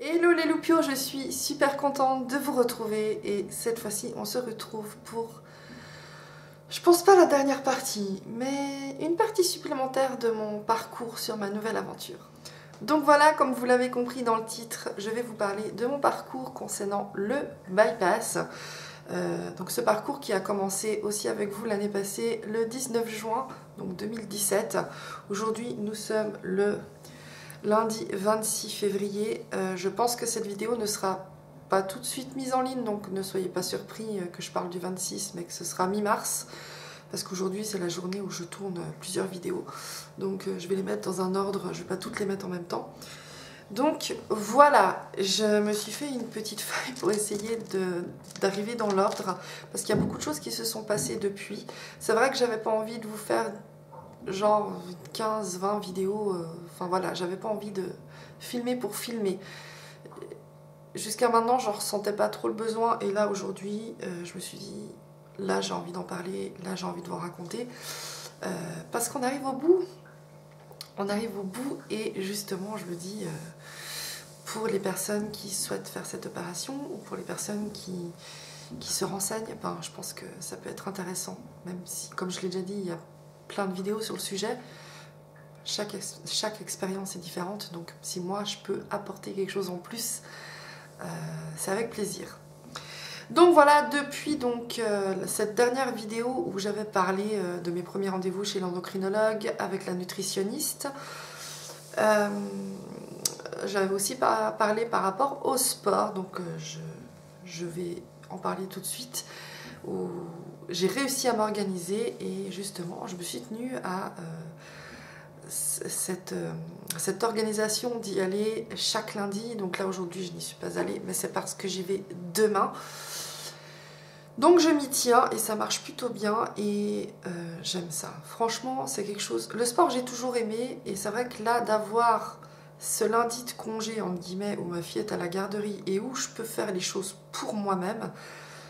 Hello les loupios, je suis super contente de vous retrouver et cette fois-ci on se retrouve pour, je pense pas la dernière partie, mais une partie supplémentaire de mon parcours sur ma nouvelle aventure. Donc voilà, comme vous l'avez compris dans le titre, je vais vous parler de mon parcours concernant le bypass. Donc ce parcours qui a commencé aussi avec vous l'année passée, le 19 juin donc 2017. Aujourd'hui nous sommes le lundi 26 février. Je pense que cette vidéo ne sera pas tout de suite mise en ligne, donc ne soyez pas surpris que je parle du 26, mais que ce sera mi-mars, parce qu'aujourd'hui c'est la journée où je tourne plusieurs vidéos, donc je vais les mettre dans un ordre, je ne vais pas toutes les mettre en même temps. Donc voilà, je me suis fait une petite feuille pour essayer d'arriver dans l'ordre, parce qu'il y a beaucoup de choses qui se sont passées depuis. C'est vrai que j'avais pas envie de vous faire genre 15-20 vidéos, enfin voilà, j'avais pas envie de filmer pour filmer. Jusqu'à maintenant, j'en ressentais pas trop le besoin, et là aujourd'hui, je me suis dit, là j'ai envie d'en parler, là j'ai envie de vous raconter, parce qu'on arrive au bout. On arrive au bout, et justement, je me dis, pour les personnes qui souhaitent faire cette opération, ou pour les personnes qui se renseignent, ben, je pense que ça peut être intéressant, même si, comme je l'ai déjà dit, il y a plein de vidéos sur le sujet. Chaque expérience est différente, donc si moi je peux apporter quelque chose en plus, c'est avec plaisir. Donc voilà, depuis donc, cette dernière vidéo où j'avais parlé de mes premiers rendez-vous chez l'endocrinologue avec la nutritionniste, j'avais aussi parlé par rapport au sport, donc je vais en parler tout de suite, où j'ai réussi à m'organiser, et justement je me suis tenue à cette organisation d'y aller chaque lundi. Donc là aujourd'hui je n'y suis pas allée, mais c'est parce que j'y vais demain, donc je m'y tiens et ça marche plutôt bien, et j'aime ça. Franchement c'est quelque chose, le sport j'ai toujours aimé, et c'est vrai que là d'avoir ce lundi de congé entre guillemets où ma fille est à la garderie et où je peux faire les choses pour moi-même,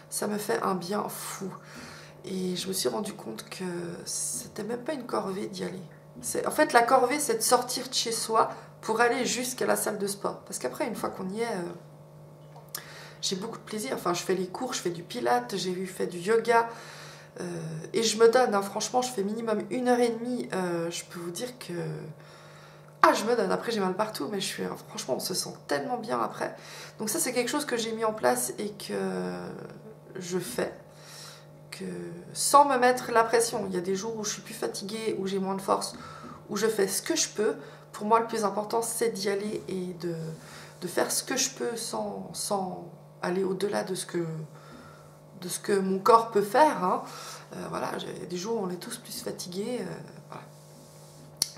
ça me fait un bien fou. Et je me suis rendu compte que c'était même pas une corvée d'y aller. En fait, la corvée, c'est de sortir de chez soi pour aller jusqu'à la salle de sport. Parce qu'après, une fois qu'on y est, j'ai beaucoup de plaisir. Enfin, je fais les cours, je fais du pilates, j'ai fait du yoga. Et je me donne, hein, franchement, je fais minimum 1h30. Je peux vous dire que... Ah, je me donne. Après, j'ai mal partout, mais franchement, on se sent tellement bien après. Donc ça, c'est quelque chose que j'ai mis en place et que je fais. Sans me mettre la pression. Il y a des jours où je suis plus fatiguée, où j'ai moins de force, où je fais ce que je peux. Pour moi, le plus important, c'est d'y aller et de faire ce que je peux sans aller au-delà de ce que mon corps peut faire, hein. Voilà, il y a des jours où on est tous plus fatigués. Voilà.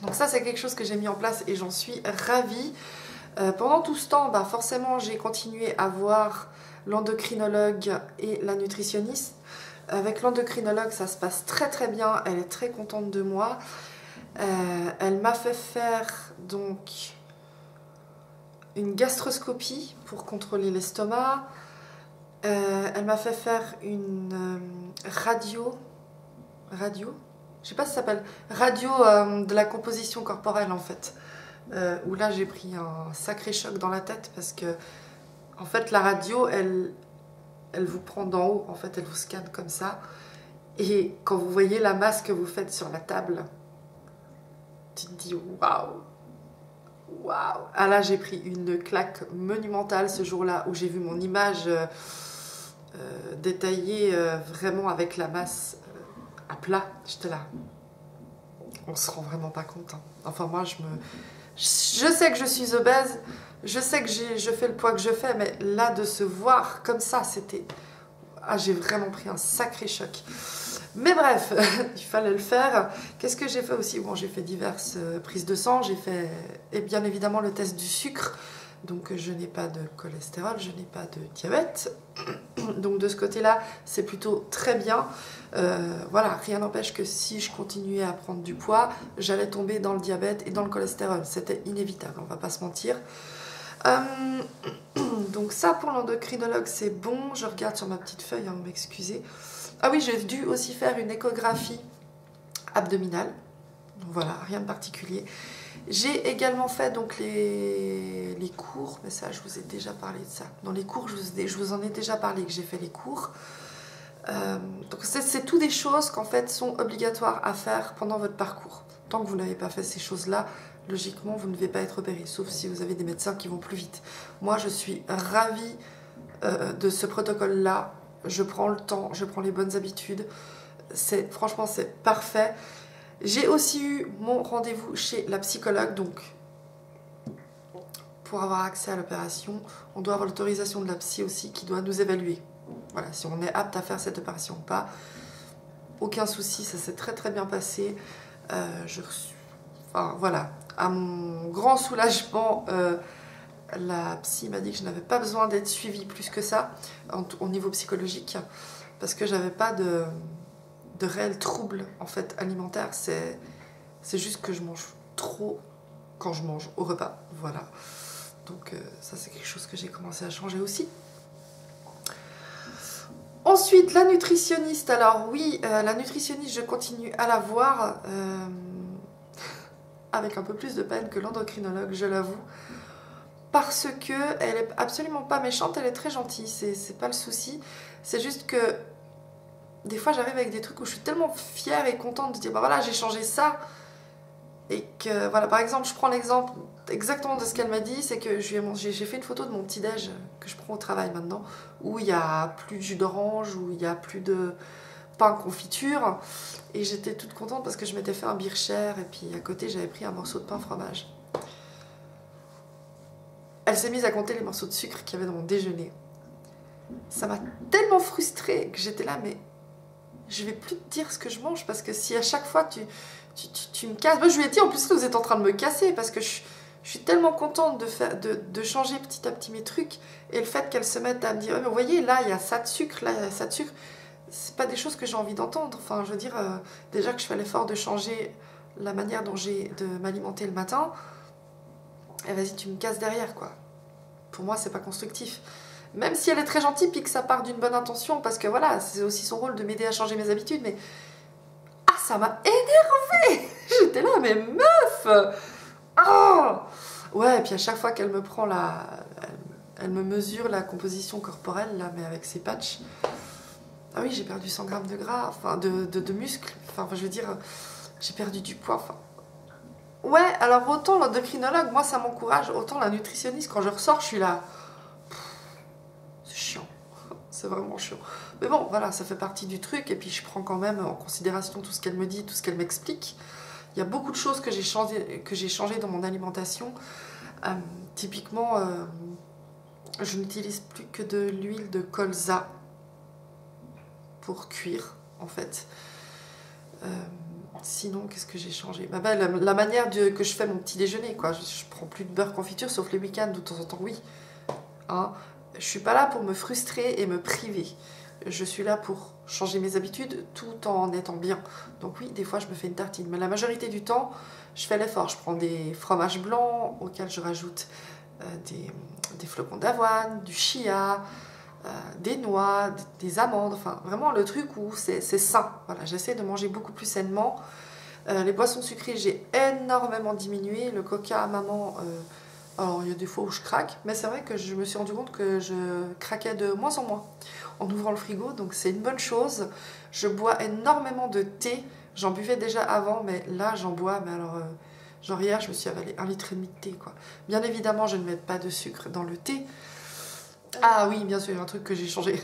Donc ça, c'est quelque chose que j'ai mis en place et j'en suis ravie. Pendant tout ce temps, bah, forcément, j'ai continué à voir l'endocrinologue et la nutritionniste. Avec l'endocrinologue, ça se passe très très bien, elle est très contente de moi. Elle m'a fait faire donc une gastroscopie pour contrôler l'estomac. Elle m'a fait faire une radio, je sais pas si ça s'appelle, radio de la composition corporelle en fait. Où là j'ai pris un sacré choc dans la tête, parce que en fait la radio, elle vous prend d'en haut, en fait elle vous scanne comme ça, et quand vous voyez la masse que vous faites sur la table, tu te dis waouh, waouh. Ah là j'ai pris une claque monumentale ce jour-là, où j'ai vu mon image détaillée vraiment avec la masse à plat. J'étais là, on se rend vraiment pas compte, hein. Enfin moi je sais que je suis obèse, je sais que je fais le poids que je fais, mais là de se voir comme ça, c'était... Ah, j'ai vraiment pris un sacré choc. Mais bref, il fallait le faire. Qu'est-ce que j'ai fait aussi? Bon, j'ai fait diverses prises de sang, j'ai fait, et bien évidemment, le test du sucre. Donc je n'ai pas de cholestérol, je n'ai pas de diabète. Donc de ce côté-là, c'est plutôt très bien. Voilà, rien n'empêche que si je continuais à prendre du poids, j'allais tomber dans le diabète et dans le cholestérol. C'était inévitable, on va pas se mentir. Donc ça, pour l'endocrinologue, c'est bon. Je regarde sur ma petite feuille, hein, m'excusez. Ah oui, j'ai dû aussi faire une échographie abdominale. Donc voilà, rien de particulier. J'ai également fait donc les cours, mais ça je vous ai déjà parlé de ça. Dans les cours, je vous en ai déjà parlé que j'ai fait les cours. Donc c'est tout des choses qu'en fait sont obligatoires à faire pendant votre parcours. Tant que vous n'avez pas fait ces choses-là, logiquement vous ne devez pas être opéré, sauf si vous avez des médecins qui vont plus vite. Moi je suis ravie de ce protocole-là. Je prends le temps, je prends les bonnes habitudes. Franchement c'est parfait. J'ai aussi eu mon rendez-vous chez la psychologue, donc pour avoir accès à l'opération, on doit avoir l'autorisation de la psy aussi qui doit nous évaluer. Voilà, si on est apte à faire cette opération ou pas. Aucun souci, ça s'est très très bien passé. Enfin voilà, à mon grand soulagement, la psy m'a dit que je n'avais pas besoin d'être suivie plus que ça au niveau psychologique, parce que j'avais pas de réels troubles en fait alimentaires. C'est juste que je mange trop quand je mange au repas. Voilà. Donc ça c'est quelque chose que j'ai commencé à changer aussi. Ensuite, la nutritionniste. Alors oui, la nutritionniste, je continue à la voir avec un peu plus de peine que l'endocrinologue, je l'avoue. Parce que elle est absolument pas méchante, elle est très gentille, c'est pas le souci. C'est juste que des fois j'arrive avec des trucs où je suis tellement fière et contente de dire bah voilà j'ai changé ça. Et que voilà, par exemple, je prends l'exemple exactement de ce qu'elle m'a dit, c'est que j'ai fait une photo de mon petit-déj que je prends au travail maintenant, où il n'y a plus de jus d'orange, où il n'y a plus de pain confiture. Et j'étais toute contente parce que je m'étais fait un bircher et puis à côté j'avais pris un morceau de pain fromage. Elle s'est mise à compter les morceaux de sucre qu'il y avait dans mon déjeuner. Ça m'a tellement frustrée que j'étais là, mais je vais plus te dire ce que je mange parce que si à chaque fois tu me casses. Moi je lui ai dit en plus que vous êtes en train de me casser parce que je suis tellement contente de changer petit à petit mes trucs, et le fait qu'elle se mette à me dire mais vous voyez là il y a ça de sucre, là il y a ça de sucre, c'est pas des choses que j'ai envie d'entendre. Enfin je veux dire déjà que je fais l'effort de changer la manière dont j'ai de m'alimenter le matin, et vas-y tu me casses derrière quoi. Pour moi c'est pas constructif. Même si elle est très gentille puis que ça part d'une bonne intention, parce que voilà c'est aussi son rôle de m'aider à changer mes habitudes, mais ça m'a énervée. J'étais là, mais meuf. Oh ouais, et puis à chaque fois qu'elle me prend elle me mesure la composition corporelle, là, mais avec ses patchs. Ah oui, j'ai perdu 100 grammes de gras, enfin, de muscles. Enfin, je veux dire, j'ai perdu du poids. Enfin. Ouais, alors autant l'endocrinologue, moi, ça m'encourage. Autant la nutritionniste, quand je ressors, je suis là. C'est chiant. C'est vraiment chiant. Mais bon, voilà, ça fait partie du truc. Et puis, je prends quand même en considération tout ce qu'elle me dit, tout ce qu'elle m'explique. Il y a beaucoup de choses que j'ai changé dans mon alimentation. Typiquement, je n'utilise plus que de l'huile de colza pour cuire, en fait. Sinon, qu'est-ce que j'ai changé la manière que je fais mon petit déjeuner, quoi. Je prends plus de beurre confiture, sauf les week-ends, de temps en temps, oui. Hein, je suis pas là pour me frustrer et me priver. Je suis là pour changer mes habitudes tout en étant bien. Donc oui, des fois je me fais une tartine, mais la majorité du temps, je fais l'effort. Je prends des fromages blancs auxquels je rajoute des flocons d'avoine, du chia, des noix, des amandes, enfin vraiment le truc où c'est sain. Voilà, j'essaie de manger beaucoup plus sainement. Les boissons sucrées, j'ai énormément diminué. Le coca à maman, alors il y a des fois où je craque, mais c'est vrai que je me suis rendu compte que je craquais de moins en moins en ouvrant le frigo, donc c'est une bonne chose. Je bois énormément de thé. J'en buvais déjà avant, mais là j'en bois, mais alors genre hier je me suis avalé 1,5 litre de thé, quoi. Bien évidemment je ne mets pas de sucre dans le thé. Ah oui, bien sûr, il y a un truc que j'ai changé.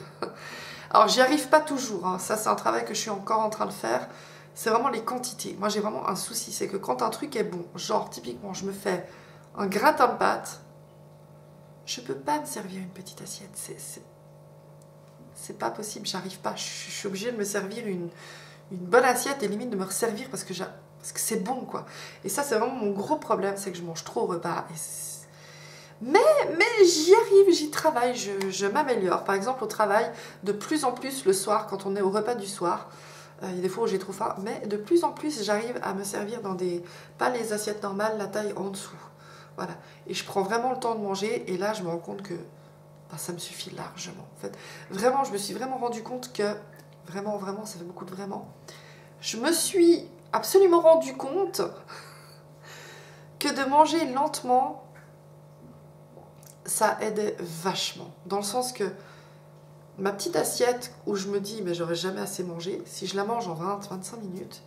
Alors j'y arrive pas toujours, hein. Ça c'est un travail que je suis encore en train de faire. C'est vraiment les quantités. Moi j'ai vraiment un souci, c'est que quand un truc est bon, genre typiquement je me fais un gratin de pâtes, je peux pas me servir une petite assiette, c'est pas possible, j'arrive pas. Je suis obligée de me servir une bonne assiette et limite de me resservir parce que c'est bon, quoi. Et ça c'est vraiment mon gros problème, c'est que je mange trop au repas. Mais j'y arrive, j'y travaille, je m'améliore. Par exemple au travail, de plus en plus le soir, quand on est au repas du soir, il y a des fois où j'ai trop faim, mais de plus en plus j'arrive à me servir dans pas les assiettes normales, la taille en dessous. Voilà. Et je prends vraiment le temps de manger, et là je me rends compte que ça me suffit largement. En fait, vraiment, je me suis vraiment rendu compte que, vraiment, ça fait beaucoup de vraiment, je me suis absolument rendu compte que de manger lentement, ça aide vachement. Dans le sens que ma petite assiette où je me dis mais j'aurais jamais assez mangé, si je la mange en 20-25 minutes,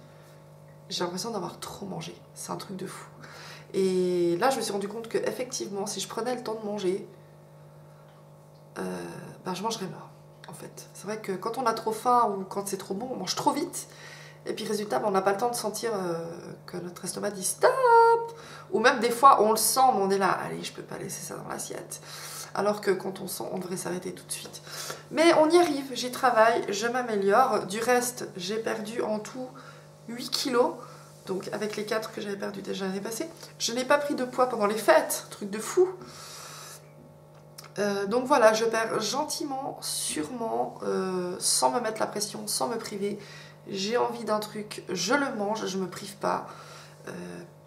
j'ai l'impression d'avoir trop mangé. C'est un truc de fou. Et là, je me suis rendu compte que effectivement, si je prenais le temps de manger, je mangerais moins, en fait. C'est vrai que quand on a trop faim ou quand c'est trop bon, on mange trop vite. Et puis résultat, on n'a pas le temps de sentir que notre estomac dit stop. Ou même des fois, on le sent, mais on est là, allez, je peux pas laisser ça dans l'assiette. Alors que quand on sent, on devrait s'arrêter tout de suite. Mais on y arrive, j'y travaille, je m'améliore. Du reste, j'ai perdu en tout 8 kilos. Donc avec les 4 que j'avais perdus déjà l'année passée. Je n'ai pas pris de poids pendant les fêtes, truc de fou. Donc voilà, je perds gentiment, sûrement, sans me mettre la pression, sans me priver. J'ai envie d'un truc, je le mange, je me prive pas.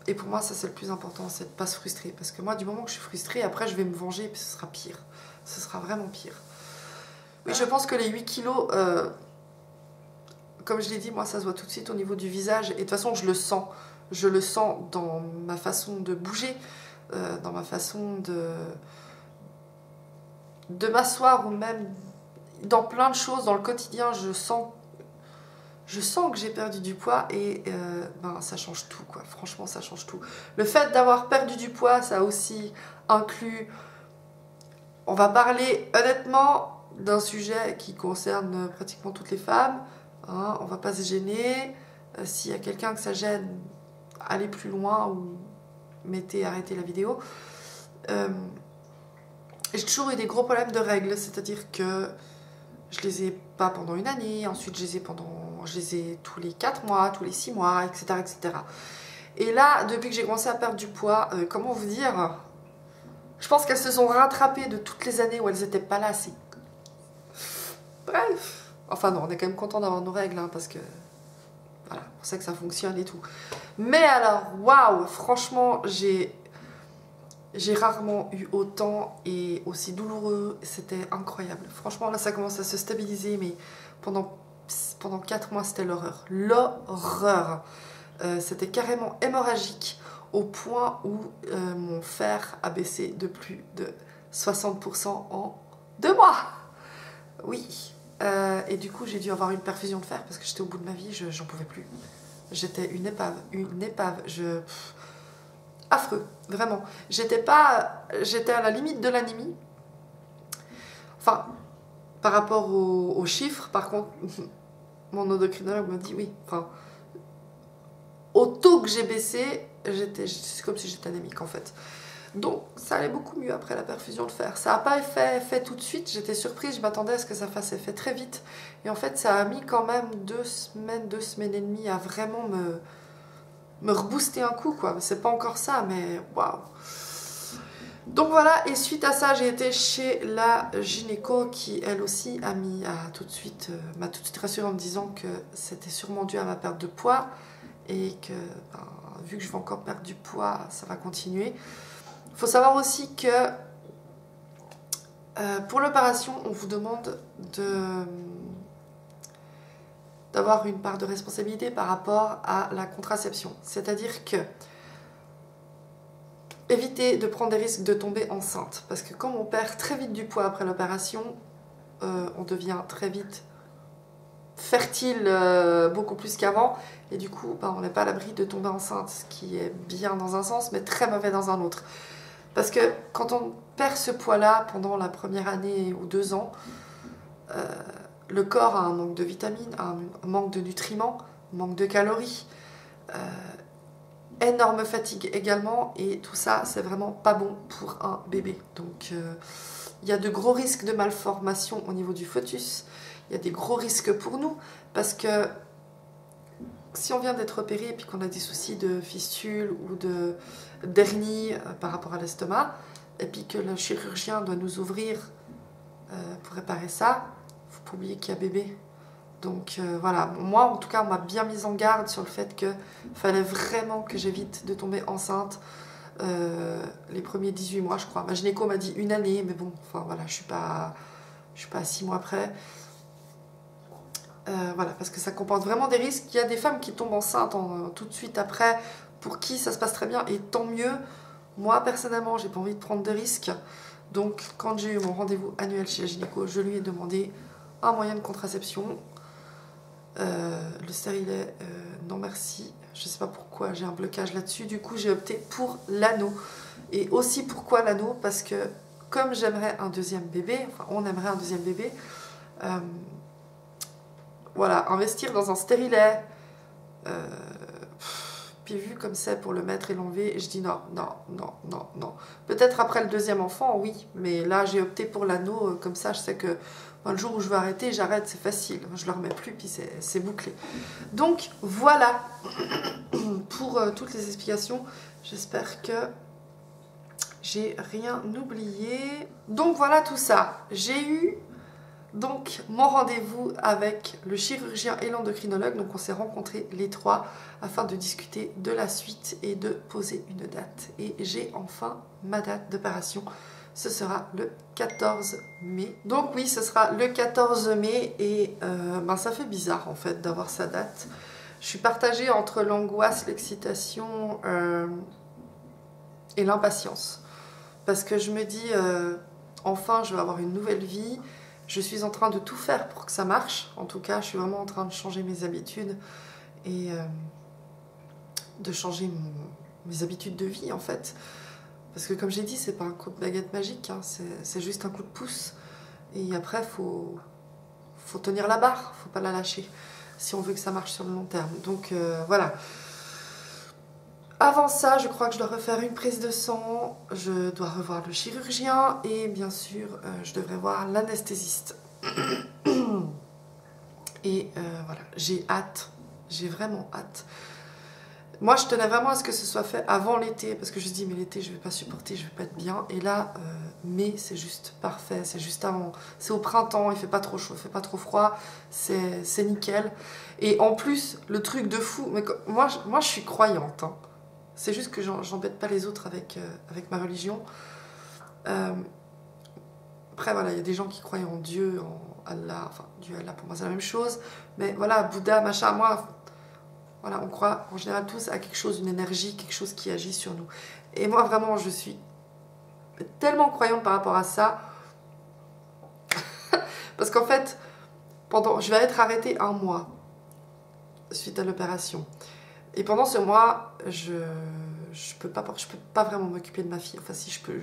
Et pour moi, ça c'est le plus important, c'est de ne pas se frustrer. Parce que moi, du moment que je suis frustrée, après je vais me venger, puis ce sera pire. Ce sera vraiment pire. Oui, je pense que les 8 kilos, comme je l'ai dit, moi ça se voit tout de suite au niveau du visage. Et de toute façon, je le sens. Je le sens dans ma façon de bouger, dans ma façon de m'asseoir, ou même dans plein de choses, dans le quotidien, je sens que j'ai perdu du poids et ça change tout, quoi. Franchement, ça change tout. Le fait d'avoir perdu du poids, ça a aussi inclus... On va parler honnêtement d'un sujet qui concerne pratiquement toutes les femmes. Hein, on va pas se gêner. S'il y a quelqu'un que ça gêne, allez plus loin ou arrêtez la vidéo. J'ai toujours eu des gros problèmes de règles, c'est-à-dire que je les ai pas pendant une année, ensuite je les ai tous les 4 mois, tous les 6 mois, etc. etc. Et là, depuis que j'ai commencé à perdre du poids, comment vous dire, je pense qu'elles se sont rattrapées de toutes les années où elles n'étaient pas là assez. Bref. Enfin non, on est quand même content d'avoir nos règles, hein, parce que voilà, on sait que ça fonctionne et tout. Mais alors, waouh, franchement, j'ai rarement eu autant et aussi douloureux, c'était incroyable. Franchement, là, ça commence à se stabiliser, mais pendant 4 mois, c'était l'horreur. L'horreur. C'était carrément hémorragique au point où mon fer a baissé de plus de 60% en 2 mois. Oui. Et du coup, j'ai dû avoir une perfusion de fer parce que j'étais au bout de ma vie, j'en pouvais plus. J'étais une épave. Affreux, vraiment. J'étais à la limite de l'anémie. Enfin, par rapport aux chiffres, par contre, mon endocrinologue m'a dit oui. Enfin, au taux que j'ai baissé, c'est comme si j'étais anémique en fait. Donc, ça allait beaucoup mieux après la perfusion de fer. Ça n'a pas fait tout de suite. J'étais surprise, je m'attendais à ce que ça fasse effet très vite. Et en fait, ça a mis quand même 2 semaines et demie à vraiment me rebooster un coup, quoi. C'est pas encore ça, mais waouh. Donc voilà, et suite à ça, j'ai été chez la gynéco qui, elle aussi, m'a tout de suite rassurée en me disant que c'était sûrement dû à ma perte de poids et que, vu que je vais encore perdre du poids, ça va continuer. Il faut savoir aussi que pour l'opération, on vous demande d'avoir une part de responsabilité par rapport à la contraception. C'est-à-dire que évitez de prendre des risques de tomber enceinte. Parce que comme on perd très vite du poids après l'opération, on devient très vite fertile, beaucoup plus qu'avant. Et du coup, on n'est pas à l'abri de tomber enceinte, ce qui est bien dans un sens, mais très mauvais dans un autre. Parce que quand on perd ce poids-là pendant la première année ou 2 ans, le corps a un manque de vitamines, un manque de nutriments, un manque de calories, énorme fatigue également, et tout ça, c'est vraiment pas bon pour un bébé. Donc, il y a de gros risques de malformation au niveau du fœtus, il y a des gros risques pour nous, parce que si on vient d'être opéré et puis qu'on a des soucis de fistule ou d'hernie par rapport à l'estomac, et puis que le chirurgien doit nous ouvrir pour réparer ça, il ne faut pas oublier qu'il y a bébé. Donc voilà, moi en tout cas on m'a bien mise en garde sur le fait qu'il fallait vraiment que j'évite de tomber enceinte les premiers 18 mois je crois. Ma gynéco m'a dit 1 année, mais bon, enfin voilà, je suis pas à 6 mois près. Voilà, parce que ça comporte vraiment des risques. Il y a des femmes qui tombent enceintes tout de suite après pour qui ça se passe très bien et tant mieux. Moi personnellement j'ai pas envie de prendre de risques, donc quand j'ai eu mon rendez-vous annuel chez la gynéco, je lui ai demandé un moyen de contraception. Le stérilet, non merci, je sais pas pourquoi j'ai un blocage là-dessus, du coup j'ai opté pour l'anneau. Et aussi pourquoi l'anneau, parce que comme j'aimerais un deuxième bébé, enfin on aimerait un deuxième bébé, voilà, investir dans un stérilet, puis vu comme c'est pour le mettre et l'enlever, je dis non, non, non, non, non. Peut-être après le deuxième enfant, oui, mais là j'ai opté pour l'anneau, comme ça je sais que le jour où je veux arrêter, j'arrête, c'est facile, je le remets plus, puis c'est bouclé. Donc voilà pour toutes les explications, j'espère que j'ai rien oublié. Donc voilà tout ça, j'ai eu donc mon rendez-vous avec le chirurgien et l'endocrinologue, donc on s'est rencontrés les trois afin de discuter de la suite et de poser une date. Et j'ai enfin ma date d'opération, ce sera le 14 mai. Donc oui, ce sera le 14 mai et ben, ça fait bizarre en fait d'avoir sa date. Je suis partagée entre l'angoisse, l'excitation et l'impatience. Parce que je me dis, enfin je vais avoir une nouvelle vie. Je suis en train de tout faire pour que ça marche. En tout cas, je suis vraiment en train de changer mes habitudes et de changer mes habitudes de vie en fait. Parce que comme j'ai dit, c'est pas un coup de baguette magique, hein, c'est juste un coup de pouce. Et après, faut tenir la barre, faut pas la lâcher si on veut que ça marche sur le long terme. Donc voilà. Avant ça, je crois que je dois refaire une prise de sang, je dois revoir le chirurgien et bien sûr, je devrais voir l'anesthésiste. Et voilà, j'ai hâte, j'ai vraiment hâte. Moi, je tenais vraiment à ce que ce soit fait avant l'été, parce que je me dis, mais l'été, je vais pas supporter, je vais pas être bien. Et là, mai, c'est juste parfait, c'est juste avant. C'est au printemps, il fait pas trop chaud, il fait pas trop froid, c'est nickel. Et en plus, le truc de fou, mais moi je suis croyante, hein. C'est juste que j'embête pas les autres avec ma religion. Après, voilà, il y a des gens qui croient en Dieu, en Allah, enfin, Dieu, Allah, pour moi, c'est la même chose. Mais voilà, Bouddha, machin, moi, voilà, on croit en général tous à quelque chose, une énergie, quelque chose qui agit sur nous. Et moi, vraiment, je suis tellement croyante par rapport à ça. Parce qu'en fait, je vais être arrêtée un mois suite à l'opération. Et pendant ce mois, je peux pas vraiment m'occuper de ma fille. Enfin, si je peux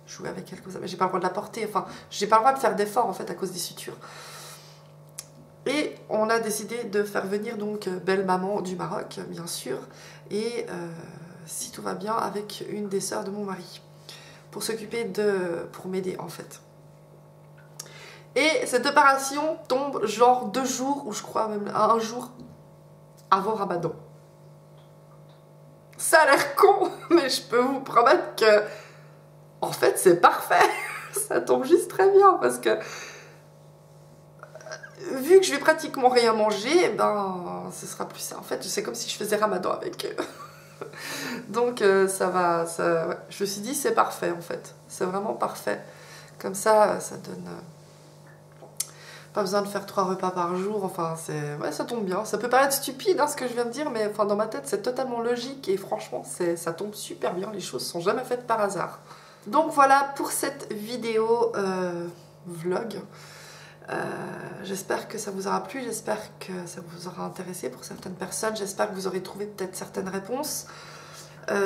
jouer avec elle comme ça, mais j'ai pas le droit de la porter. Enfin, j'ai pas le droit de faire d'efforts en fait à cause des sutures. Et on a décidé de faire venir donc belle maman du Maroc, bien sûr, et si tout va bien, avec une des sœurs de mon mari, pour pour m'aider en fait. Et cette opération tombe genre 2 jours, ou je crois même un jour avant Ramadan. Ça a l'air con, mais je peux vous promettre que, en fait, c'est parfait. Ça tombe juste très bien parce que, vu que je vais pratiquement rien manger, ben, ce sera plus ça. En fait, c'est comme si je faisais Ramadan avec eux. Donc, ça va. Ouais. Je me suis dit, c'est parfait en fait. C'est vraiment parfait. Comme ça donne. Pas besoin de faire 3 repas par jour, enfin ouais, ça tombe bien. Ça peut paraître stupide hein, ce que je viens de dire, mais enfin, dans ma tête c'est totalement logique et franchement ça tombe super bien, les choses sont jamais faites par hasard. Donc voilà pour cette vidéo vlog. J'espère que ça vous aura plu, j'espère que ça vous aura intéressé pour certaines personnes, j'espère que vous aurez trouvé peut-être certaines réponses.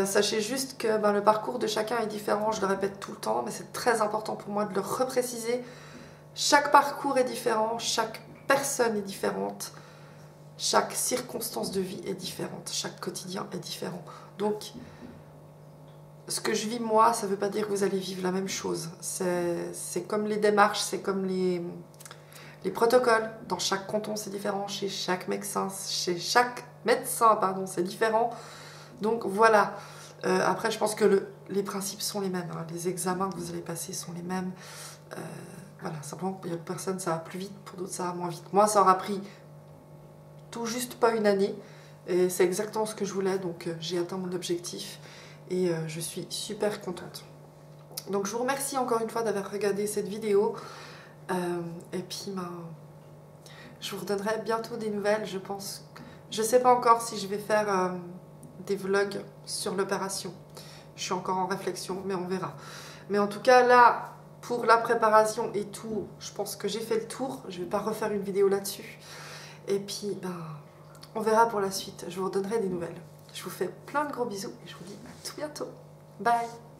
Sachez juste que ben, le parcours de chacun est différent, je le répète tout le temps, mais c'est très important pour moi de le repréciser. Chaque parcours est différent, chaque personne est différente, chaque circonstance de vie est différente, chaque quotidien est différent. Donc, ce que je vis moi, ça ne veut pas dire que vous allez vivre la même chose. C'est comme les démarches, c'est comme les protocoles. Dans chaque canton, c'est différent, chez chaque médecin, pardon, c'est différent. Donc voilà. Après, je pense que les principes sont les mêmes. Hein. Les examens que vous allez passer sont les mêmes. Voilà, simplement pour d'autres personnes ça va plus vite, pour d'autres ça va moins vite. Moi ça aura pris tout juste pas une année et c'est exactement ce que je voulais, donc j'ai atteint mon objectif et je suis super contente. Donc je vous remercie encore une fois d'avoir regardé cette vidéo et puis ben, je vous redonnerai bientôt des nouvelles, je pense. Je sais pas encore si je vais faire des vlogs sur l'opération. Je suis encore en réflexion, mais on verra. Mais en tout cas, là, pour la préparation et tout, je pense que j'ai fait le tour. Je ne vais pas refaire une vidéo là-dessus. Et puis, ben, on verra pour la suite. Je vous redonnerai des nouvelles. Je vous fais plein de gros bisous et je vous dis à tout bientôt. Bye!